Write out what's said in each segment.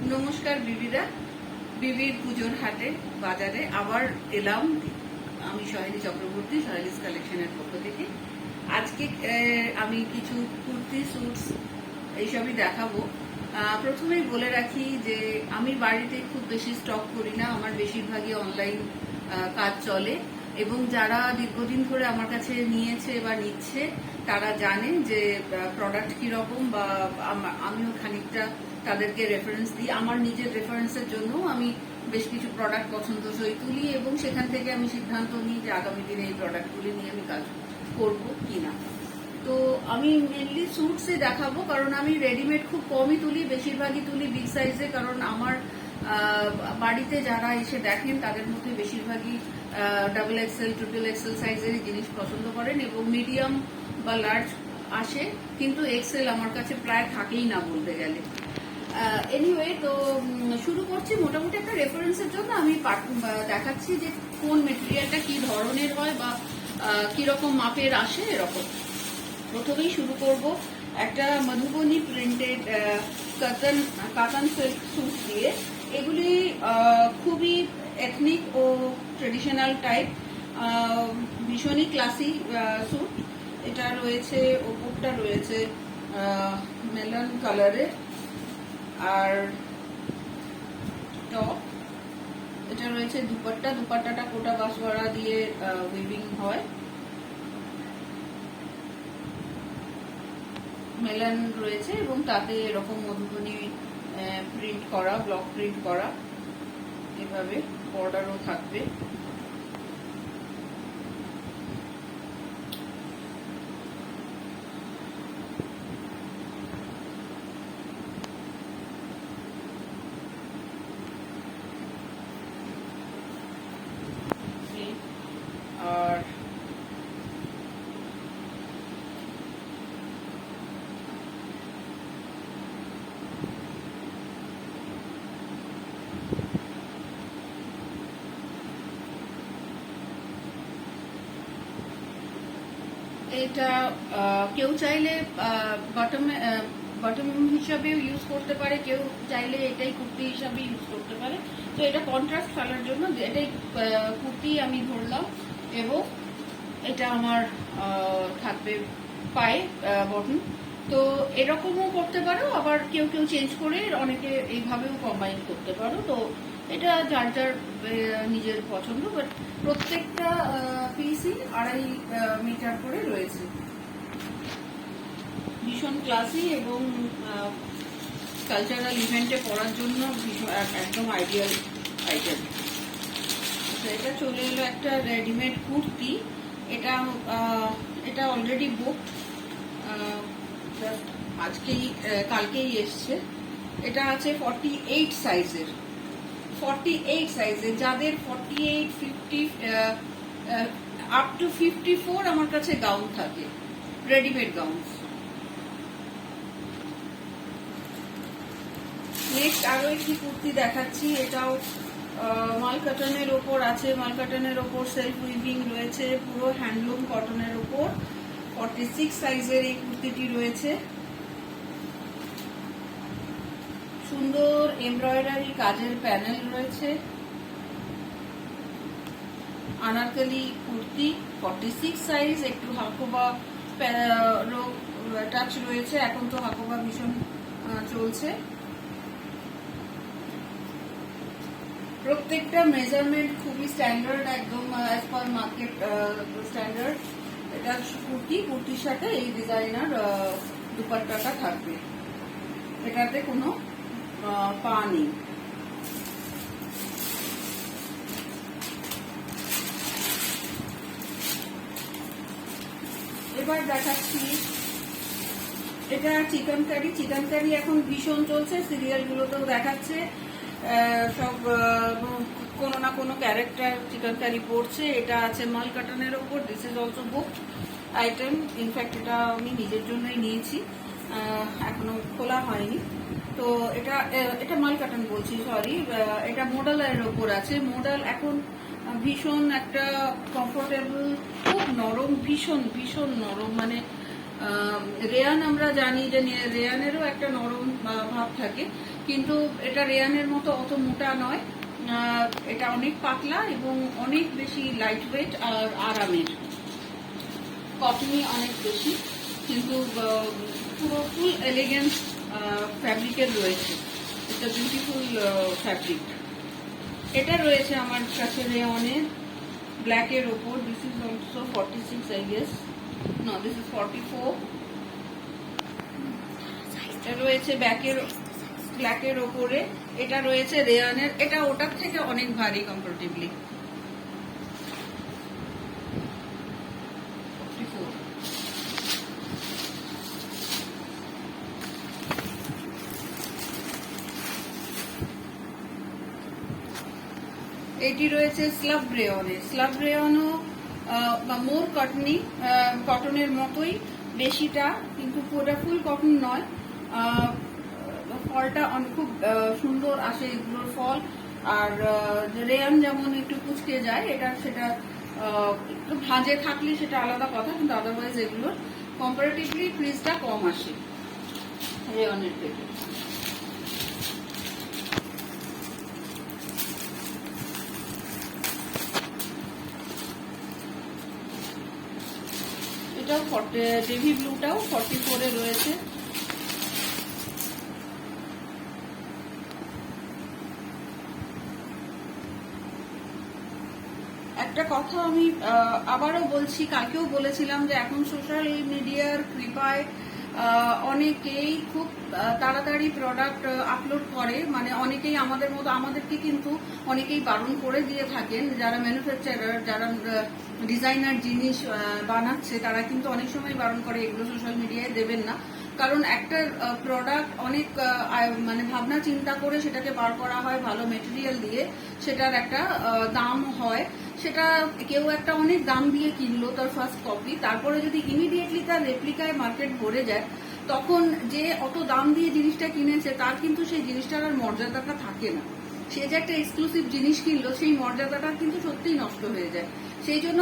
নমস্কার বিবিরা, বিবির পুজোর হাটে বাজারে আবার এলাম আমি সহেলি চক্রবর্তী, সহেলিস কালেকশনের পক্ষ থেকে। আজকে আমি কিছু কুর্তি, স্যুটস এইসবই দেখাবো। প্রথমেই বলে রাখি যে আমি বাড়িতে খুব বেশি স্টক করি না, আমার বেশিরভাগই অনলাইন কাজ চলে, এবং যারা দীর্ঘদিন ধরে আমার কাছে নিয়েছে বা নিচ্ছে তারা জানে যে প্রোডাক্ট কিরকম, বা আমিও খানিকটা তাদেরকে রেফারেন্স দিই। আমার নিজের রেফারেন্সের জন্য আমি বেশ কিছু প্রোডাক্ট পছন্দসই তুলি এবং সেখান থেকে আমি সিদ্ধান্ত নিই যে আগামী দিনে এই প্রোডাক্টগুলি নিয়ে আমি কাজ করবো কিনা। তো আমি মেনলি স্যুটসে দেখাবো, কারণ আমি রেডিমেড খুব কমই তুলি, বেশিরভাগই তুলি বিগ সাইজে। কারণ আমার বাড়িতে যারা এসে দেখেন তাদের মধ্যে বেশিরভাগই ডাবল এক্সেল, ট্রিপল এক্সেল সাইজেরই জিনিস পছন্দ করেন, এবং মিডিয়াম বা লার্জ আসে, কিন্তু এক্সেল আমার কাছে প্রায় থাকেই না বলতে গেলে। এনিওয়ে, তো শুরু করছি। মোটামুটি একটা রেফারেন্সের জন্য আমি দেখাচ্ছি যে কোন মেটেরিয়ালটা কি ধরনের হয় বা কিরকম মাপের আসে এরকম। প্রথমেই শুরু করব একটা মধুবনী প্রিন্টেড কাতান সিল্ক স্যুট দিয়ে। এগুলি খুবই এথনিক ও ট্রেডিশনাল টাইপ, ভীষণই ক্লাসি স্যুট। এটা রয়েছে, ওপরটা রয়েছে মেলান কালারে, আর টপ এটা রয়েছে দুপাট্টাটা কোটা বাসওয়ারা দিয়ে উইভিং হয়। মেলান রয়েছে এবং তাতে এরকম মধুবনী প্রিন্ট করা, ব্লক প্রিন্ট করা, এভাবে বর্ডারও থাকবে। আর এটা কেউ চাইলে বটম হিসাবেও ইউজ করতে পারে, কেউ চাইলে এটাই কুর্তি হিসাবে ইউজ করতে পারে। তো এটা কন্ট্রাস্ট কালার জন্য এটাই কুর্তি আমি ধরলাম, এবং এটা আমার থাকবে পায়ে বটন। তো এরকমও করতে পারো, আবার কেউ কেউ চেঞ্জ করে অনেকে এইভাবেও কম্বাইন করতে পারো। তো এটা যার যার নিজের পছন্দ, বাট প্রত্যেকটা পিসই 2.5 মিটার করে রয়েছে। ভীষণ ক্লাসি এবং কালচারাল ইভেন্টে পরার জন্য একদম আইডিয়াল আইটেম। এটা চলে এলো একটা রেডিমেড কুর্তি। এটা অলরেডি বুকড, কালকেই এসছে। এটা আছে 48 সাইজের। 48 সাইজের যাদের 48, 50 আপ টু 54 আমার কাছে গাউন থাকে, রেডিমেড গাউন। নেক্সট আরো একটি কুর্তি দেখাচ্ছি। এটাও মাল কটনের ওপর আছে, মাল কটনের ওপর সেলফ উইভিং রয়েছে, পুরো হ্যান্ডলুম কটনের ওপর। 46 সাইজের এই কুর্তিটি রয়েছে। সুন্দর এমব্রয়ডারি কাজের প্যানেল রয়েছে। আনারকলি কুর্তি, 46 সাইজ, একটু হাকোবা টাচ রয়েছে। এখন তো হাকোবা ভীষণ চলছে। প্রত্যেকটা মেজারমেন্ট খুবই স্ট্যান্ডার্ড, একদম অ্যাজ পার মার্কেট স্ট্যান্ডার্ড। এটা কুর্তির সাথে এই ডিজাইনার দুপাট্টাটা থাকবে। এটাতে কোনো পা নেই। এবার দেখাচ্ছি এটা চিকেন কারি এখন ভীষণ চলছে, সিরিয়াল গুলোতেও দেখাচ্ছে। সব কোনো না কোনো ক্যারেক্টার চিকেন কারি পড়ছে। এটা আছে মাল কাটনের ওপর। This is also book item. In fact এটা আমি নিজের জন্যই নিয়েছি, এখনো খোলা হয়নি। তো এটা মাল কাটন বলছি, সরি। এটা মোডালের ওপর আছে। মোডাল এখন ভীষণ একটা কমফোর্টেবল, খুব নরম, ভীষণ নরম। মানে রেয়ান আমরা জানি যে রেয়ানেরও একটা নরম ভাব থাকে, কিন্তু এটা রেয়ানের মতো অত মোটা নয়, এটা অনেক পাতলা এবং অনেক বেশি লাইট ওয়েট আর আরামের। কটনই অনেক বেশি, কিন্তু পুরো ফুল এলিগেন্স ফ্যাব্রিকের রয়েছে। এটা বিউটিফুল ফ্যাব্রিক। এটা রয়েছে আমার কাছে রেয়নের ব্ল্যাকের ওপর। This is also 46 I guess, no this is 44। এটা রয়েছে ব্ল্যাকের ওপরে। এটা রয়েছে রেয়নের, এটা ওটার থেকে অনেক ভারী কম্পারেটিভলি। এটি রয়েছে স্লাব রেয়নে। স্লাব রেয়নও মোর কটনি, কটনের মতোই, বেশিটা কিন্তু পুরো ফুল কটন নয়। ফলটা খুব সুন্দর আসে এগুলোর ফল। আর রেয়ন যেমন একটু কুচকে যায়, এটা সেটা একটু ভাঁজে থাকলে সেটা আলাদা কথা, কিন্তু আদারওয়াইজ এগুলোর কম্পারেটিভলি ক্রিজটা কম আসে রেয়নের থেকে। এটাও নেভি ব্লুটাও 44 এ রয়েছে। একটা কথা আমি আবারও বলছি, কালকেও বলেছিলাম যে এখন সোশ্যাল মিডিয়ার কৃপায় অনেকেই খুব তাড়াতাড়ি প্রোডাক্ট আপলোড করে, মানে অনেকেই আমাদের মতো, আমাদেরকে কিন্তু অনেকেই বারণ করে দিয়ে থাকেন, যারা ম্যানুফ্যাকচারার, যারা ডিজাইনার জিনিস বানাচ্ছে, তারা কিন্তু অনেক সময় বারণ করে এগুলো সোশ্যাল মিডিয়ায় দেবেন না। কারণ একটা প্রোডাক্ট অনেক মানে ভাবনা চিন্তা করে সেটাকে বার করা হয়, ভালো মেটেরিয়াল দিয়ে, সেটার একটা দাম হয়। সেটা কেউ একটা অনেক দাম দিয়ে কিনলো তার ফার্স্ট কপি, তারপরে যদি ইমিডিয়েটলি তার রেপ্লিকায় মার্কেট ভরে যায়, তখন যে অত দাম দিয়ে জিনিসটা কিনেছে তার কিন্তু সেই জিনিসটার আর মর্যাদাটা থাকে না। সে যে একটা এক্সক্লুসিভ জিনিস কিনলো, সেই মর্যাদাটা কিন্তু সত্যিই নষ্ট হয়ে যায়। সেই জন্য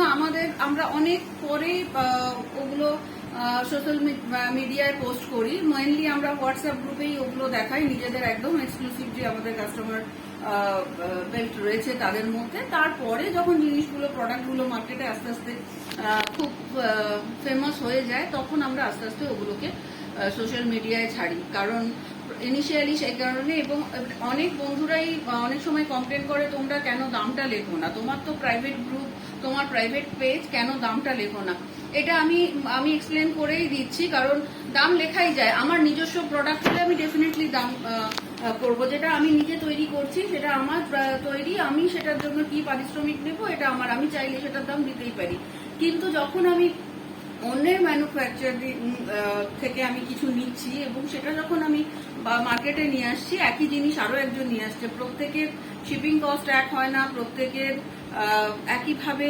আমরা অনেক পরে ওগুলো সোশ্যাল মিডিয়ায় পোস্ট করি। মেইনলি আমরা হোয়াটসঅ্যাপ গ্রুপেই ওগুলো দেখাই, নিজেদের একদম এক্সক্লুসিভ যে আমাদের কাস্টমার বেল্ট রয়েছে তাদের মধ্যে। তারপরে যখন জিনিসগুলো, প্রোডাক্টগুলো মার্কেটে আস্তে আস্তে খুব ফেমাস হয়ে যায়, তখন আমরা আস্তে আস্তে ওগুলোকে সোশ্যাল মিডিয়ায় ছাড়ি। কারণ ইনিশিয়ালি সেই কারণে, এবং অনেক বন্ধুরাই অনেক সময় কমপ্লেন করে, তোমরা কেন দামটা লেখো না, তোমার তো প্রাইভেট গ্রুপ, তোমার প্রাইভেট পেজ, কেন দামটা লেখো না। এটা আমি এক্সপ্লেন করেই দিচ্ছি, কারণ দাম লেখাই যায়। আমার নিজস্ব প্রোডাক্ট হলে আমি ডেফিনেটলি দাম করবো, যেটা আমি নিজে তৈরি করছি, সেটা আমার তৈরি, আমি সেটার জন্য কি পারিশ্রমিক নেবো এটা আমার, আমি চাইলে সেটার দাম দিতেই পারি। কিন্তু যখন আমি অন্যের ম্যানুফ্যাকচার থেকে আমি কিছু নিচ্ছি এবং সেটা যখন আমি মার্কেটে নিয়ে আসছি, একই জিনিস আরো একজন নিয়ে আসছে, প্রত্যেকের শিপিং কস্ট এক হয় না, প্রত্যেকের একইভাবে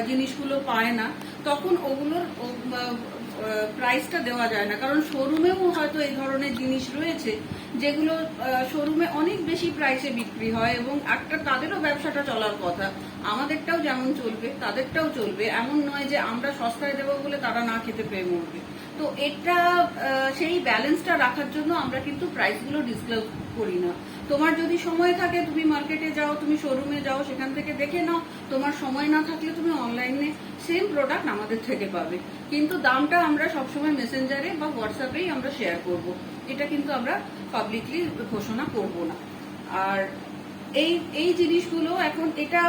জিনিসগুলো পায় না, তখন ওগুলোর প্রাইসটা দেওয়া যায় না। কারণ শোরুমেও হয়তো এই ধরনের জিনিস রয়েছে যেগুলো শোরুমে অনেক বেশি প্রাইসে বিক্রি হয়, এবং একটা তাদেরও ব্যবসাটা চলার কথা, আমাদেরটাও যেমন চলবে তাদেরটাও চলবে। এমন নয় যে আমরা সস্তায় দেবো বলে তারা না খেতে পেয়ে মরবে। তো এটা সেই ব্যালেন্সটা রাখার জন্য আমরা কিন্তু প্রাইসগুলো ডিসক্লোজ করি না। তোমার যদি সময় থাকে তুমি মার্কেটে যাও, তুমি শোরুমে যাও, সেখান থেকে দেখে নাও। তোমার সময় না থাকলে তুমি অনলাইনে সেম প্রোডাক্ট আমাদের থেকে পাবে, কিন্তু দামটা আমরা সবসময় মেসেঞ্জারে বা হোয়াটসঅ্যাপেই আমরা শেয়ার করব। এটা কিন্তু আমরা পাবলিকলি ঘোষণা করব না। আর এই জিনিসগুলো এখন, এটা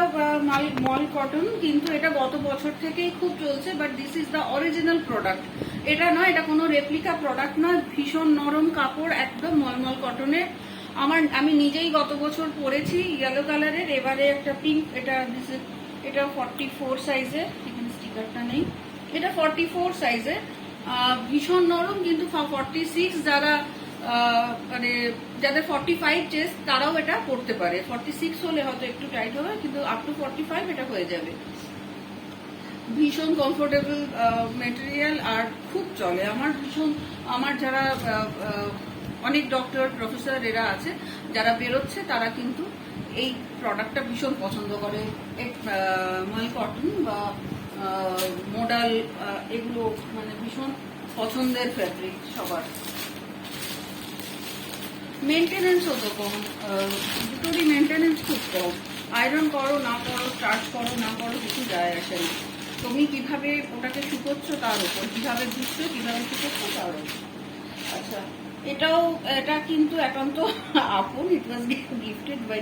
মল কটন, কিন্তু এটা গত বছর থেকেই খুব চলছে, but this is the original product. এটা নয়, এটা কোনো রেপ্লিকা প্রোডাক্ট নয়, ভীষণ নরম কাপড়, একদম মলমল কটনের। আমি নিজেই গত বছর পরেছি ইয়েলো কালারের, এবারে একটা পিঙ্ক, এটা 44 সাইজের, এখানে স্টিকারটা নেই, এটা 44 সাইজের, ভীষণ নরম। কিন্তু 46 যারা মানে যাদের 45 চেস্ট, তারাও এটা পরতে পারে। 46 হলে হয়তো একটু টাইট হবে, কিন্তু আপ টু 45 এটা হয়ে যাবে। ভীষণ কমফোর্টেবল মেটেরিয়াল আর খুব চলে। আমার যারা অনেক ডক্টর, প্রফেসর এরা আছে যারা বেরোচ্ছে, তারা কিন্তু এই প্রোডাক্টটা ভীষণ পছন্দ করে। মল কটন বা মোডাল, এগুলো মানে ভীষণ পছন্দের ফ্যাব্রিক সবার। মেনটেনেন্সও তো কম, দুটোরই মেনটেনেন্স খুব কম। আয়রন করো না করো, স্টার্চ করো না করো, কিছু যায় আসে না। তুমি কিভাবে ওটাকে শুকোচ্ছ তার উপর, কিভাবে ধুচ্ছ কিভাবে শুকোচ্ছ তার উপর। আচ্ছা, এটা কিন্তু একান্ত আপন, it was gifted by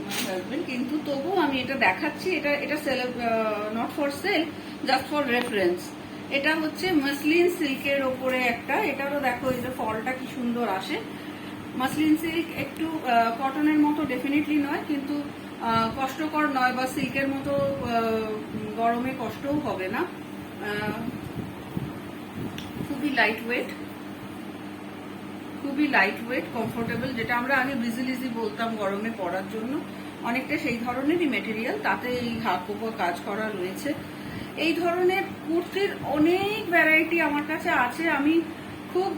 my husband, কিন্তু তবুও আমি এটা দেখাচ্ছি। এটা sale, not for sale, just for reference. এটা হচ্ছে মাসলিন সিল্কের ওপরে একটা, এটারও দেখো এই যে ফলটা কি সুন্দর আসে। মাসলিন সিল্ক একটু কটনের মতো ডেফিনেটলি নয়, কিন্তু কষ্টকর নয়, বা সিল্কের মতো গরমে কষ্টও হবে না। খুবই লাইট ওয়েট, খুবই লাইট ওয়েট, কমফোর্টেবল, যেটা আমরা আগে বিজিলিজি বলতাম গরমে পরার জন্য, অনেকটা সেই ধরনেরই মেটেরিয়াল। তাতে এই হাকোপা কাজ করা রয়েছে। এই ধরনের কুর্তির অনেক ভ্যারাইটি আমার কাছে আছে। আমি খুব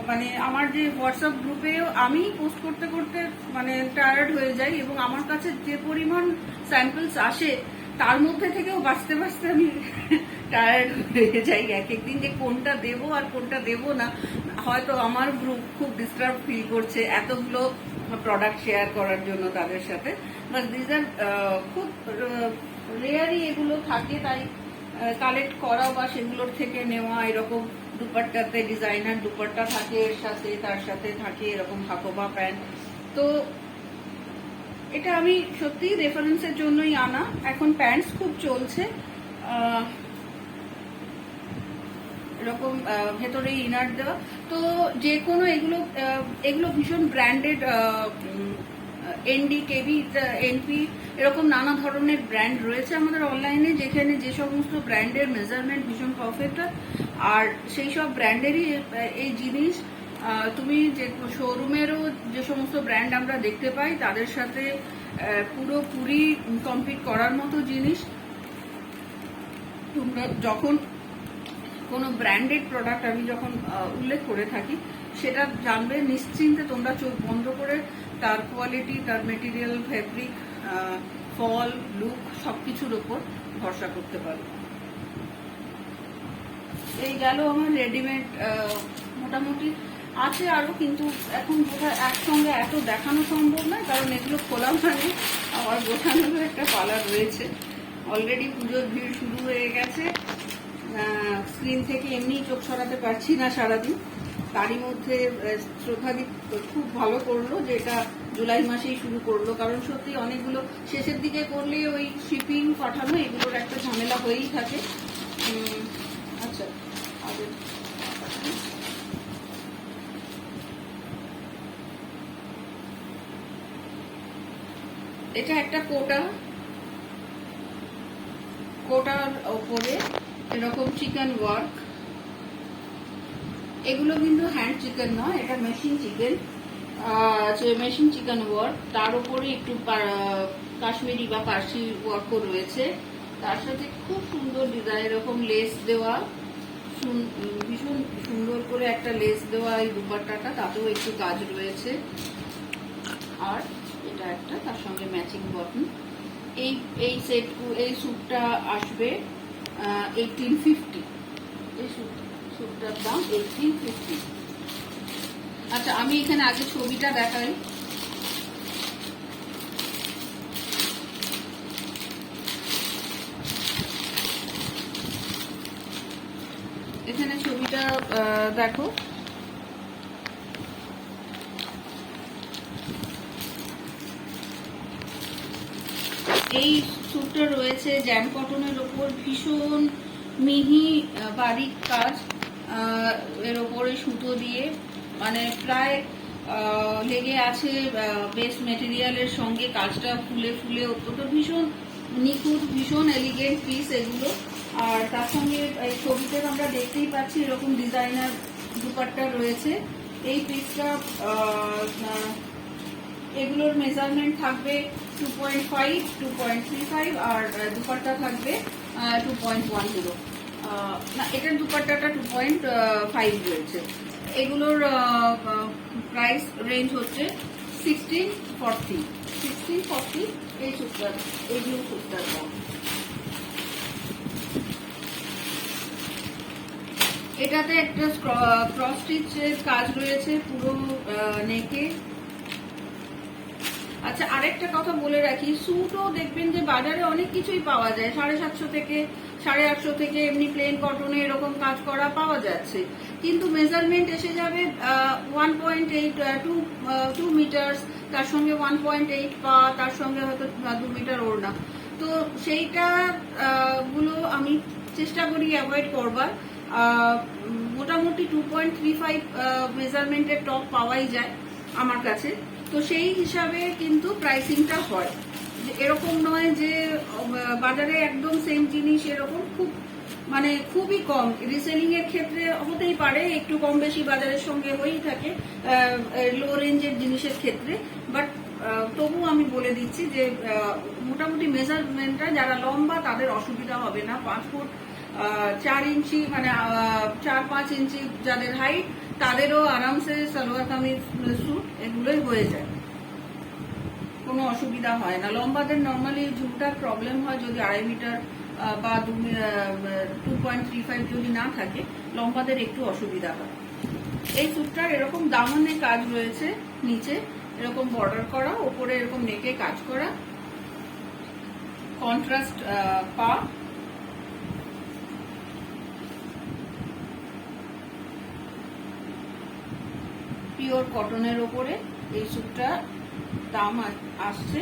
মানে আমার যে হোয়াটসঅ্যাপ গ্রুপেও আমি পোস্ট করতে করতে মানে টায়ার্ড হয়ে যাই, এবং আমার কাছে যে পরিমাণ স্যাম্পলস আসে তার মধ্যে থেকেও বাঁচতে বাঁচতে আমি টায়ার্ড হয়ে যাই এক একদিন, যে কোনটা দেবো আর কোনটা দেবো না। হয়তো আমার গ্রুপ খুব ডিস্টার্ব ফিল করছে এতগুলো প্রোডাক্ট শেয়ার করার জন্য তাদের সাথে, বাট দিস আর খুব রেয়ারই এগুলো থাকে, তাই কালেক্ট করা বা সেগুলোর থেকে নেওয়া। এরকম দুপাট্টাতে ডিজাইনার দুপাট্টা থাকে এর সাথে, তার সাথে থাকে এরকম হাকোবা প্যান্ট। তো এটা আমি সত্যি রেফারেন্সের জন্যই আনা। এখন প্যান্টস খুব চলছে, এরকম ভেতরে ইনার দেওয়া। তো যে কোনো এগুলো ভীষণ ব্র্যান্ডেড, এনডি, কেবি, এনপি, এরকম নানা ধরনের ব্র্যান্ড রয়েছে আমাদের অনলাইনে, যেখানে যে সমস্ত ব্র্যান্ডের মেজারমেন্ট ভীষণ পারফেক্ট। আর সেই সব ব্র্যান্ডেরই এই জিনিস তুমি যে শোরুমেরও যে সমস্ত ব্র্যান্ড আমরা দেখতে পাই তাদের সাথে পুরোপুরি কম্পিট করার মতো জিনিস। তোমরা যখন কোনো ব্র্যান্ডেড প্রোডাক্ট আমি যখন উল্লেখ করে থাকি, সেটা জানবে নিশ্চিন্তে, তোমরা চোখ বন্ধ করে তার কোয়ালিটি, তার মেটেরিয়াল, ফ্যাব্রিক, ফল, লুক সবকিছুর ওপর ভরসা করতে পারো। এই গেল আমার রেডিমেড। মোটামুটি আছে আরো, কিন্তু এখন বোধহয় একসঙ্গে এত দেখানো সম্ভব নয়, কারণ এগুলো খোলা মানে আমার গোছানোরও একটা পালা রয়েছে। অলরেডি পুজোর ভিড় শুরু হয়ে গেছে, স্ক্রিন থেকে এমনি চোখ সরাতে পারছি না সারাদিন। তারই মধ্যে শ্রদ্ধাদীপ খুব ভালো করলো যে এটা জুলাই মাসেই শুরু করলো, কারণ সত্যি অনেকগুলো শেষের দিকে করলে ওই শিপিং পাঠানো এগুলোর একটা ঝামেলা হয়েই থাকে। আচ্ছা, এটা একটা কোটার ওপরে এরকম চিকেন ওয়ার্ক। এগুলো কিন্তু হ্যান্ড চিকেন নয়, এটা machine chicken, machine chicken work. তার উপরে একটু কাশ্মীরি বা পার্সি ওয়ার্কও রয়েছে। তার সাথে খুব সুন্দর ডিজাইন, এরকম লেস দেওয়া, ভীষণ সুন্দর করে একটা লেস দেওয়া এই দুপাট্টাটা, তাতেও একটু কাজ রয়েছে। আর এটা একটা তার সঙ্গে ম্যাচিং বটন। এই স্যুটটা আসবে 1850। এই স্যুটটার দাম 1850। আচ্ছা, আমি এখানে আগে ছবিটা দেখাই। এখানে ছবিটা দেখো। এই স্যুটটা রয়েছে জ্যাম কটনের ওপর, ভীষণ মিহি বারিক কাজ, এর ওপরে সুতো দিয়ে, মানে প্রায় লেগে আছে বেস মেটেরিয়ালের সঙ্গে, কাজটা ফুলে ফুলে ওপরটা ভীষণ নিখুঁত, ভীষণ এলিগেন্ট পিস এগুলো। আর তার সঙ্গে এই ছবিতে আমরা দেখতেই পাচ্ছি এরকম ডিজাইনার দুপাট্টা রয়েছে। এই পিসটা এগুলোর মেজারমেন্ট থাকবে 2.5, 2.35, আর দুপাট্টা থাকবে 2.10। না, এটার দুপাট্টাটা 2.5 রয়েছে। এগুলোর প্রাইস রেঞ্জ হচ্ছে 1640। এই স্যুটটার, এই ব্লু স্যুটটার দাম। এটাতে একটা ক্রস স্টিচের কাজ রয়েছে পুরো নেকে। আচ্ছা, আরেকটা কথা বলে রাখি, স্যুটও দেখবেন যে বাজারে অনেক কিছুই পাওয়া যায়, 750 থেকে 850 থেকে এমনি প্লেন কটনে এরকম কাজ করা পাওয়া যাচ্ছে, কিন্তু মেজারমেন্ট এসে যাবে 1.8 2 মিটার, তার সঙ্গে 1.8 পা, তার সঙ্গে হয়তো 2 মিটার ওড়না। তো সেইটা গুলো আমি চেষ্টা করি অ্যাভয়েড করবার। মোটামুটি 2.35 মেজারমেন্টের টপ পাওয়াই যায় আমার কাছে। তো সেই হিসাবে কিন্তু প্রাইসিংটা হয়, এরকম নয় যে বাজারে একদম সেম জিনিস এরকম মানে খুবই কম। রিসেলিং এর ক্ষেত্রে হতেই পারে একটু কম বেশি বাজারের সঙ্গে হয়েই থাকে লো রেঞ্জের জিনিসের ক্ষেত্রে, বাট তবু আমি বলে দিচ্ছি যে মোটামুটি মেজারমেন্টটা যারা লম্বা তাদের অসুবিধা হবে না। 5 ফুট 4 ইঞ্চি মানে 4-5 ইঞ্চি যাদের হাইট তাদেরও আরামসে সালোয়ার কামিজ স্যুট এগুলোই হয়ে যায়, কোনো অসুবিধা হয় না। লম্বাদের নর্মালি ঝুমটার প্রবলেম হয় যদি 2.5 মিটার বা 2.35 যদি না থাকে, লম্বাদের একটু অসুবিধা হয়। এই স্যুটটার এরকম দামনে কাজ রয়েছে, নিচে এরকম বর্ডার করা, ওপরে এরকম নেকে কাজ করা, কন্ট্রাস্ট পা। পিওর কটনের ওপরে এই স্যুটটা দাম আসছে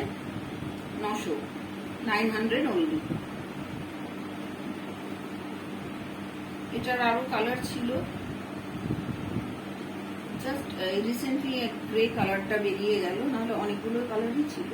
900 অনলি। এটার আরো কালার ছিল, জাস্ট রিসেন্টলি গ্রে কালারটা বেরিয়ে গেল, নাহলে অনেকগুলো কালারই ছিল।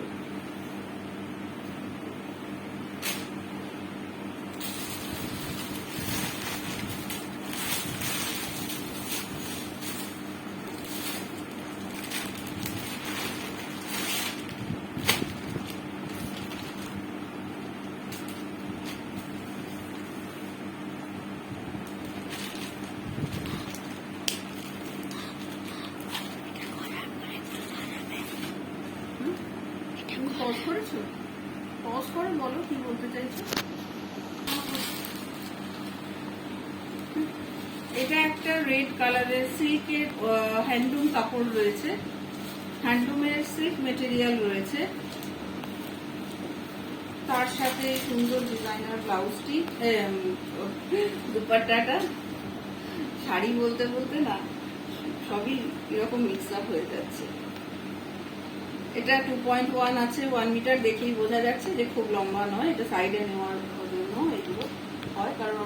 পজ করেছো? পজ করে বলো কি বলতে চাইছো। এটা একটা রেড কালারের সিল্কের হ্যান্ডলুম কাপড় রয়েছে, হ্যান্ডলুমের সিল্ক মেটেরিয়াল রয়েছে, তার সাথে সুন্দর ডিজাইনার ব্লাউজটি, দুপাট্টাটা। শাড়ি বলতে বলতে না সবই এরকম মিক্স আপ হয়ে যাচ্ছে। এটা 2.1 আছে, 1 মিটার দেখেই বোঝা যাচ্ছে যে খুব লম্বা নয়। এটা সাইডে নেওয়ার জন্য এগুলো হয়, কারণ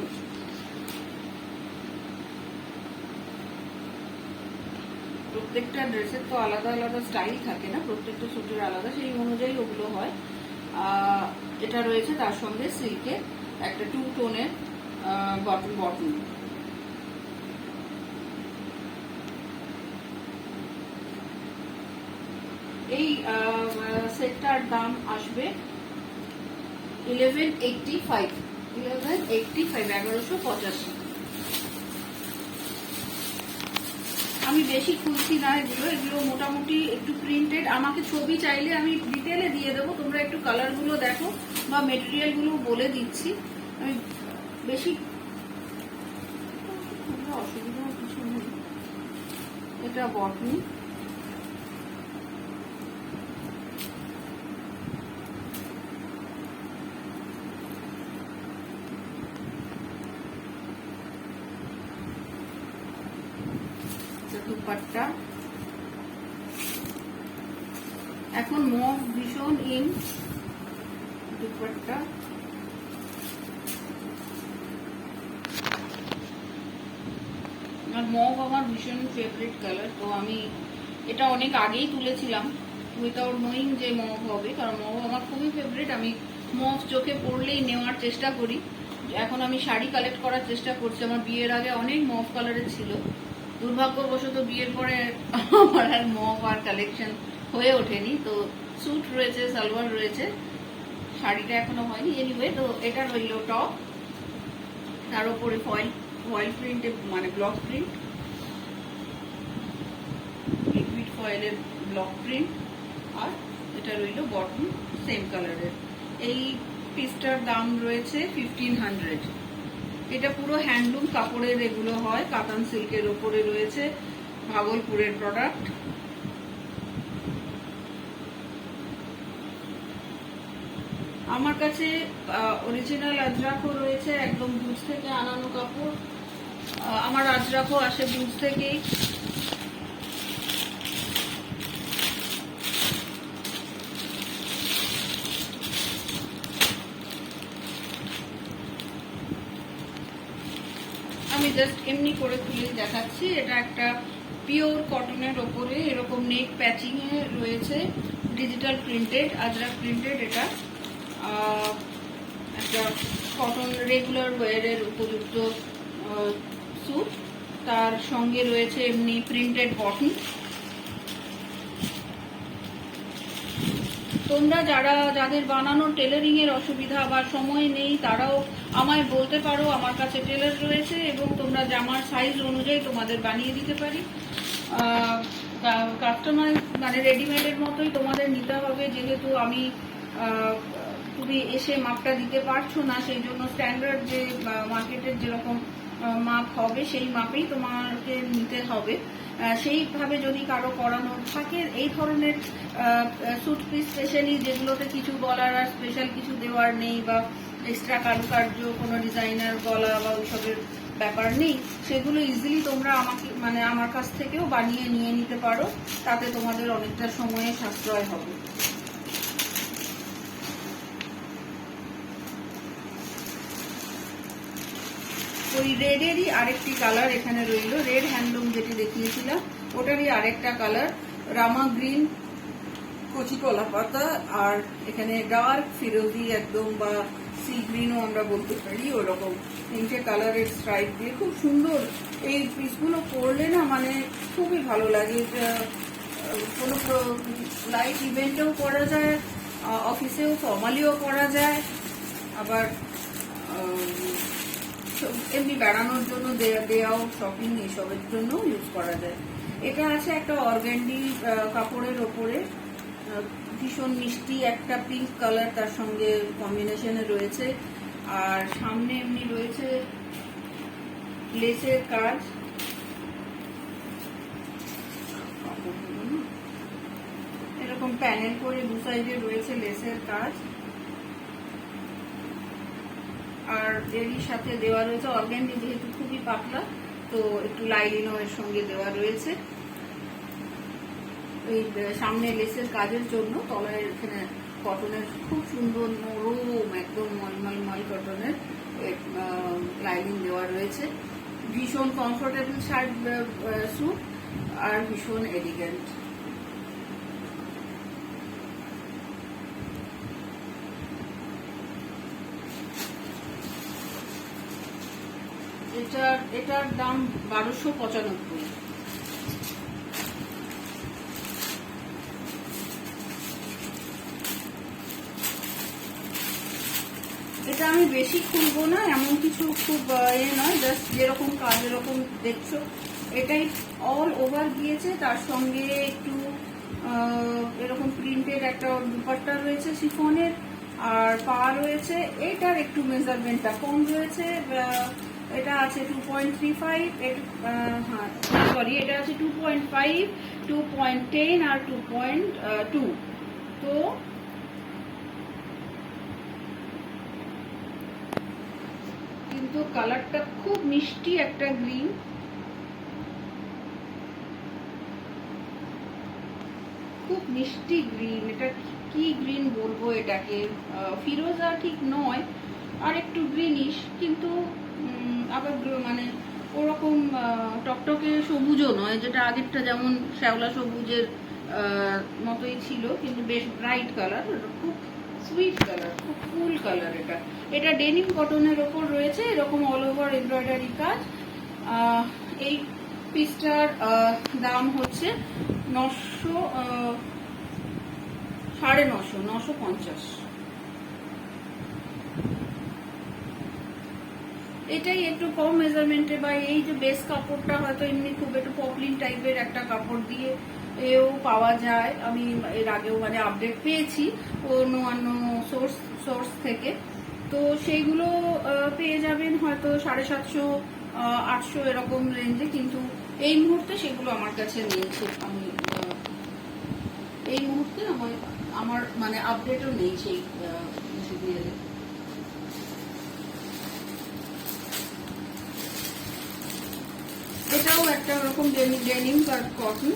প্রত্যেকটা ড্রেসের তো আলাদা আলাদা স্টাইল থাকে না, প্রত্যেকটা স্যুটের আলাদা, সেই অনুযায়ী ওগুলো হয়। এটা রয়েছে তার সঙ্গে সিল্কের একটা 2 টোনের বটন। এই সেটটার দাম আসবে 1185। আমি বেশি খুলছি না, এগুলো মোটামুটি একটু প্রিন্টেড। আমাকে ছবি চাইলে আমি ডিটেলে দিয়ে দেবো, তোমরা একটু কালার গুলো দেখো বা মেটেরিয়াল গুলো বলে দিচ্ছি। আমি বেশি অসুবিধা কিছু নেই। এটা বটন, দুপাট্টা। এখন মভ ভীষণ ইন দুপাট্টা। আর মভ আমার ভীষণ ফেভারিট কালার, তো আমি এটা অনেক আগেই তুলেছিলাম উইথাউট নোয়িং যে মভ হবে, কারণ মভ আমার খুবই ফেভারিট। আমি মভ চোখে পড়লেই নেওয়ার চেষ্টা করি। এখন আমি শাড়ি কালেক্ট করার চেষ্টা করছি। আমার বিয়ের আগে অনেক মভ কালারের ছিল, দুর্ভাগ্যবশত বিয়ের পরে আমার আর মভ আর কালেকশন হয়ে ওঠেনি। তো স্যুট রয়েছে, সালোয়ার রয়েছে, শাড়িটা এখনো হয়নি। এনিওয়ে, তো এটা রইল টপ, তার উপরে ফয়েল প্রিন্টে মানে ব্লক প্রিন্ট, লিকুইড ফয়েলের ব্লক প্রিন্ট, আর এটা রইল বটন সেম কালারের। এই পিসটার দাম রয়েছে 1500। এটা পুরো হ্যান্ডলুম কাপড়ের এগুলো হয়, কাতান সিল্কের ওপরে রয়েছে, ভাগলপুরের প্রোডাক্ট। আমার কাছে অরিজিনাল আজরাকও রয়েছে, একদম ভুজ থেকে আনানো কাপড়। আমার আজরাকও আসে ভুজ থেকেই। আমি জাস্ট এমনি করে খুলে দেখাচ্ছি। এটা একটা পিওর কটনের ওপরে এরকম নেক প্যাচিং এ রয়েছে, ডিজিটাল প্রিন্টেড, আজরাক প্রিন্টেড। এটা একটা কটন রেগুলার ওয়ারের উপযুক্ত স্যুট, তার সঙ্গে রয়েছে এমনি প্রিন্টেড বটন। তোমরা যাদের বানানোর টেলারিং এর অসুবিধা বা সময় নেই, তারাও আমায় বলতে পারো, আমার কাছে টেলার রয়েছে এবং তোমরা জামার সাইজ অনুযায়ী তোমাদের বানিয়ে দিতে পারি। কাস্টমাইজ মানে রেডিমেডের মতোই তোমাদের নিতে হবে, যেহেতু আমি তুমি এসে মাপটা দিতে পারছো না, সেই জন্য স্ট্যান্ডার্ড যে মার্কেটের যেরকম মাপ হবে সেই মাপেই তোমাকে নিতে হবে। সেইভাবে যদি কারো করানোর থাকে, এই ধরনের স্যুট পিস স্পেশালি যেগুলোতে কিছু বলার আর স্পেশাল কিছু দেওয়ার নেই, বা এক্সট্রা কারুকার্য কোনো ডিজাইনার গলা বা ওইসবের ব্যাপার নেই, সেগুলো ইজিলি তোমরা আমাকে মানে আমার কাছ থেকেও বানিয়ে নিয়ে নিতে পারো। তাতে তোমাদের অনেকটা সময়ে সাশ্রয় হবে। ওই রেডেরই আরেকটি কালার এখানে রইল, রেড হ্যান্ডলুম যেটি দেখিয়েছিলাম ওটারই আরেকটা কালার, রামা গ্রিন, কচি কলা পাতা, আর এখানে ডার্ক ফিরোজি একদম, বা সি গ্রিনও আমরা বলতে পারি, ওরকম তিনটে কালারের স্ট্রাইপ দিয়ে খুব সুন্দর। এই পিসগুলো পরলে না মানে খুবই ভালো লাগে। কোনো লাইট ইভেন্টেও পরা যায়, অফিসেও ফর্মালিও পরা যায়, আবার এমনি বেড়ানোর জন্য দেওয়াও, শপিং এসবের জন্য ইউজ করা যায়। এটা আছে একটা অর্গ্যান্ডি কাপড়ের ওপরে, ভীষণ মিষ্টি একটা পিঙ্ক কালার তার সঙ্গে কম্বিনেশনে রয়েছে, আর সামনে এমনি রয়েছে লেসের কাজ। এরকম প্যানেল করে দু সাইডে রয়েছে লেসের কাজ, আর এরই সাথে দেওয়া রয়েছে অর্গ্যান্ডি, যেহেতু খুবই পাতলা তো একটু লাইলিনও এর সঙ্গে দেওয়া রয়েছে। এই সামনে লেসের কাজের জন্য তলায় এখানে কটনের খুব সুন্দর নরম একদম মলমল কটনের লাইনিং দেওয়া রয়েছে। ভীষণ কমফোর্টেবল শার্ট স্যুট আর ভীষণ এলিগেন্ট। এটার দাম 1295। এটা আমি বেশি খুলবো না, এমন কিছু খুব নয়, জাস্ট যেরকম কাজ এরকম দেখছো এটাই অল ওভার গিয়েছে। তার সঙ্গে একটু এরকম প্রিন্টের একটা দুপাট্টা রয়েছে শিফনের, আর পা রয়েছে। এটার একটু মেজারমেন্টটা কম রয়েছে, এটা আছে 2.35, হ্যাঁ সরি, এটা আছে 2.5, 2.10 আর 2.2। তো কিন্তু কালারটা খুব মিষ্টি একটা গ্রিন, খুব মিষ্টি গ্রিন। এটা কি গ্রিন বলবো এটাকে, ফিরোজা ঠিক নয়, আর একটু গ্রিনিশ, কিন্তু আবার মানে ওরকম টকটকে সবুজও নয়, যেটা আগেরটা যেমন শ্যাওলা সবুজের মতোই ছিল, কিন্তু বেশ ব্রাইট কালার, খুব সুইট কালার, খুব কুল কালার। এটা ডেনিম কটনের ওপর রয়েছে, এরকম অল ওভার এমব্রয়ডারি কাজ। এই পিসটার দাম হচ্ছে 950। এটাই একটু কম মেজারমেন্টে, বা এই যে বেস কাপড়টা হয়তো এমনি খুব একটু পপলিন টাইপের একটা কাপড় দিয়ে এও পাওয়া যায়। আমি এর আগেও মানে আপডেট পেয়েছি অন্য সোর্স থেকে। তো সেইগুলো পেয়ে যাবেন হয়তো 750, 800 এরকম রেঞ্জে, কিন্তু এই মুহূর্তে সেগুলো আমার কাছে নেই। আমি এই মুহূর্তে আমার মানে আপডেটও নেই সেই মেটেরিয়ালে। এটাও একটা রকম ডেনিম কটন,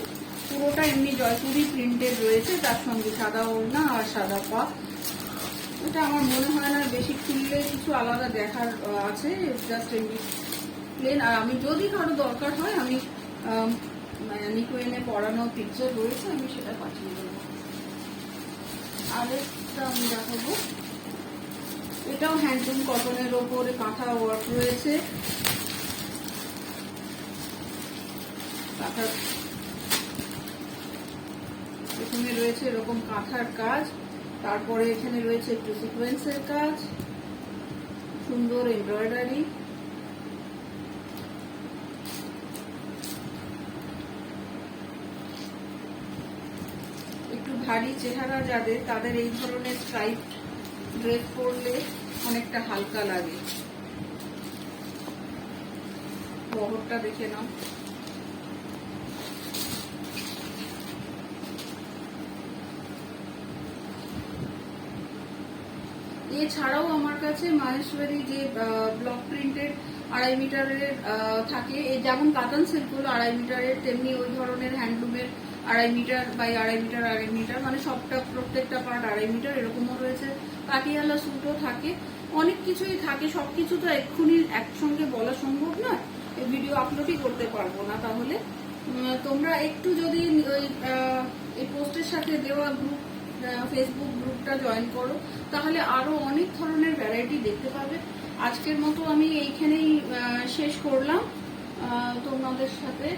পুরোটা এমনি জয়পুরি প্রিন্টেড রয়েছে, তার সঙ্গে সাদা ওড়না আর সাদা পা। এটা আমার মনে হয় না বেশি খুললে কিছু আলাদা দেখার আছে, জাস্ট এমনি প্লেন। আর আমি যদি কারো দরকার হয় আমি নিকোয়েনে পড়ানো পিকচার রয়েছে, আমি সেটা পাঠিয়ে দেবো। আরেকটা আমি দেখাবো, এটাও হ্যান্ডলুম কটনের ওপরে কাঁথা ওয়ার্ক রয়েছে। কাঁথার এখানে রয়েছে এরকম কাঁথার কাজ, তারপরে এখানে রয়েছে একটু সিকোয়েন্সের কাজ, সুন্দর এমব্রয়ডারি। একটু ভারী চেহারা যাদের, তাদের এই ধরনের স্ট্রাইপ ড্রেস পরলে অনেকটা হালকা লাগে। বহরটা দেখে নাও। এছাড়াও আমার কাছে মাহেশ্বরী যে ব্লক প্রিন্টেড 2.5 মিটারের থাকে, যেমন কাতান সিল্কগুলো 2.5 মিটারের, তেমনি ওই ধরনের হ্যান্ডলুমের 2.5 মিটার বাই 2.5 মিটার 2.5 মিটার, মানে সবটা প্রত্যেকটা পার্ট 2.5 মিটার এরকমও রয়েছে। পাটিয়ালা স্যুটও থাকে, অনেক কিছুই থাকে। সবকিছু তো এক্ষুনি একসঙ্গে বলা সম্ভব না, ভিডিও আপলোডই করতে পারবো না। তাহলে তোমরা একটু যদি এই পোস্টের সাথে দেওয়া গ্রুপ ফেসবুক গ্রুপটা জয়েন করো, তাহলে আরো অনেক ধরনের ভ্যারাইটি দেখতে পাবে। আজকের মতো আমি এইখানেই শেষ করলাম তোমাদের সাথে।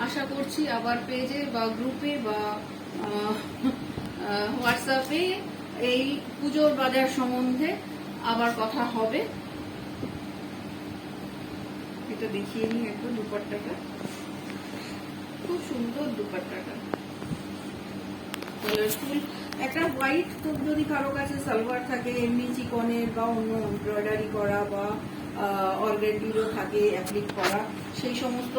আশা করছি আবার পেজে বা গ্রুপে বা হোয়াটসঅ্যাপে এই পুজোর বাজার সম্বন্ধে আবার কথা হবে। এটা দেখিয়ে নিই একটু দুপাট্টাটা, খুব সুন্দর দুপাট্টাটা, কালারফুল। একটা হোয়াইট, তো যদি কারো কাছে সালোয়ার থাকে এমনি চিকনের বা অন্য এমব্রয়ডারি করা বা অর্গানডিরও থাকে অ্যাপ্লিক করা, সেই সমস্ত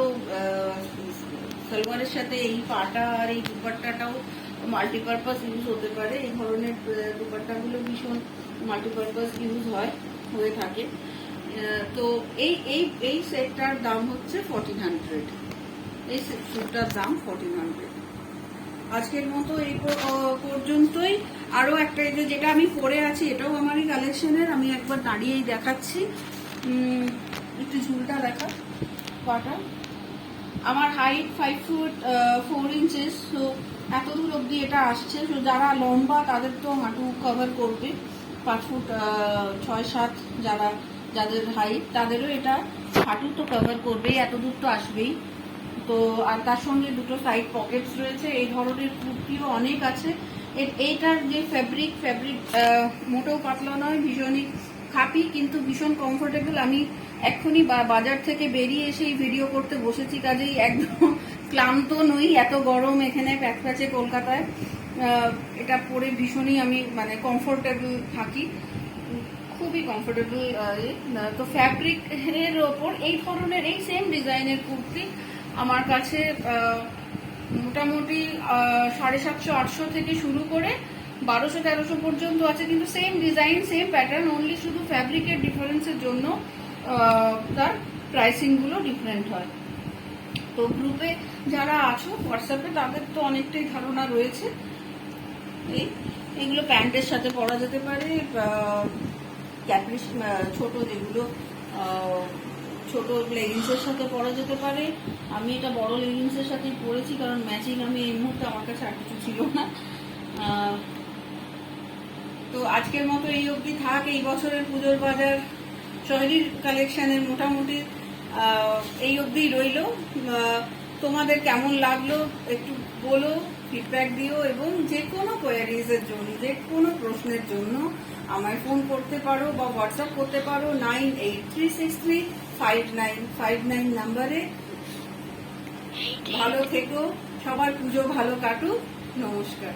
সালোয়ারের সাথে এই পাটা আর এই দুপাট্টাটাও মাল্টিপারপাস ইউজ হতে পারে। এই ধরনের দুপাট্টাগুলো ভীষণ মাল্টিপারপাস ইউজ হয়ে থাকে। তো এই সেটটার দাম হচ্ছে 1400, এই সেটটার দাম 1400। আজকের মতো এই পর্যন্তই। আরো একটা যেটা আমি পরে আছি, এটাও আমারই কালেকশনের, আমি একবার দাঁড়িয়েই দেখাচ্ছি। একটু ঝুলটা দেখা, পাটা আমার হাইট 5 ফুট 4 ইঞ্চেস, তো এত দূর অব্দি এটা আসছে। তো যারা লম্বা তাদের তো হাঁটু কভার করবে, 5 ফুট 6-7 যাদের হাইট তাদেরও এটা হাঁটু তো কভার করবেই, এত দূর তো আসবেই। তো আর তার সঙ্গে দুটো সাইড পকেটস রয়েছে। এই ধরনের কুর্তিও অনেক আছে। এইটার যে ফ্যাব্রিক মোটেও পাতলা নয়, ভীষণই খাপি, কিন্তু ভীষণ কমফোর্টেবল। আমি এক্ষুনি বাজার থেকে বেরিয়ে এসে ভিডিও করতে বসেছি, কাজেই একদম ক্লান্ত নই। এত গরম এখানে প্যাচপ্যাচে কলকাতায়, এটা পরে ভীষণই আমি মানে কমফোর্টেবল থাকি, খুবই কমফোর্টেবল। তো ফ্যাব্রিকের ওপর এই ধরনের এই সেম ডিজাইনের কুর্তি আমার কাছে মোটামুটি 750-800 থেকে শুরু করে 1200-1300 পর্যন্ত আছে, কিন্তু same design same pattern, only শুধু ফ্যাব্রিকের ডিফারেন্সের জন্য তার প্রাইসিং গুলো ডিফারেন্ট হয়। তো গ্রুপে যারা আছো হোয়াটসঅ্যাপে, তাদের তো অনেকটাই ধারণা রয়েছে। এইগুলো প্যান্টের সাথে পরা যেতে পারে, ক্যাপ্রিস ছোট যেগুলো ছোট লেগিংসের সাথে পরা যেতে পারে। আমি এটা বড় লেগিংসের সাথেই পরেছি, কারণ ম্যাচিং আমি এই মুহূর্তে আমার কাছে আর কিছু ছিল না। তো আজকের মতো এই অবধি থাক। এই বছরের পুজোর বাজার শহরের কালেকশনের মোটামুটি এই অবধি রইল। তোমাদের কেমন লাগলো একটু বলো, ফিডব্যাক দিও, এবং যে কোনো কোয়ারিজের জন্য, যে কোনো প্রশ্নের জন্য আমায় ফোন করতে পারো বা হোয়াটসঅ্যাপ করতে পারো 9836359559 নাম্বারে। ভালো থেকো, সবার পুজো ভালো কাটুক। নমস্কার।